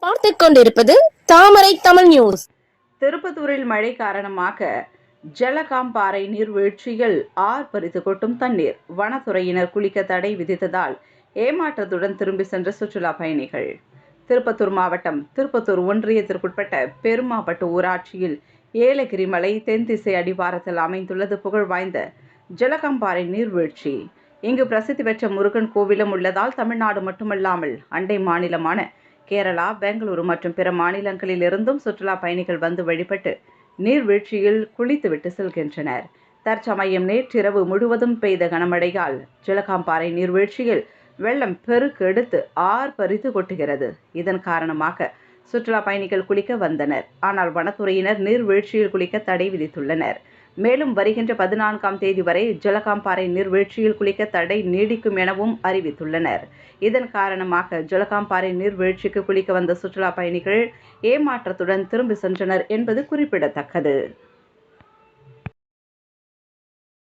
பார்த்துக் கொண்டிருப்பது தாமரை தமிழ் நியூஸ். திருப்பத்தூரில் மழை காரணமாக ஜலகாம்பாறை நீர்வீழ்ச்சியில் ஆர்ப்பரித்து கொட்டும் தண்ணீர். வனத்துறையினர் குளிக்க தடை விதித்ததால் ஏமாற்றத்துடன் திரும்பி சென்ற சுற்றுலா பயணிகள். திருப்பத்தூர் மாவட்டம் திருப்பத்தூர் ஒன்றியத்திற்குட்பட்ட பெருமாப்பட்டு ஊராட்சியில் ஏலகிரி மலை தென் திசை அடிவாரத்தில் அமைந்துள்ளது புகழ் வாய்ந்த ஜலகாம்பாறை நீர்வீழ்ச்சி. இங்கு பிரசித்தி பெற்ற முருகன் கோவிலும் உள்ளதால் தமிழ்நாடு மட்டுமல்லாமல் அண்டை மாநிலமான கேரளா, பெங்களூரு மற்றும் பிற மாநிலங்களில் இருந்தும் சுற்றுலா பயணிகள் வந்து வழிபட்டு நீர்வீழ்ச்சியில் குளித்துவிட்டு செல்கின்றனர். தற்சமயம் நேற்றிரவு முழுவதும் பெய்த கனமழையால் ஜலகாம்பாறை நீர்வீழ்ச்சியில் வெள்ளம் பெருக்கெடுத்து ஆர்ப்பரித்து கொட்டுகிறது. இதன் காரணமாக சுற்றுலா பயணிகள் குளிக்க வந்தனர். ஆனால் வனத்துறையினர் நீர்வீழ்ச்சியில் குளிக்க தடை விதித்துள்ளனர். மேலும் வருகின்ற 14ஆம் தேதி வரை ஜலகாம்பாறை நீர்வீழ்ச்சியில் குளிக்க தடை நீடிக்கும் எனவும் அறிவித்துள்ளனர். இதன் காரணமாக ஜலகாம்பாறை நீர்வீழ்ச்சிக்கு குளிக்க வந்த சுற்றுலா பயணிகள் ஏமாற்றத்துடன் திரும்பி சென்றனர் என்பது குறிப்பிடத்தக்கது.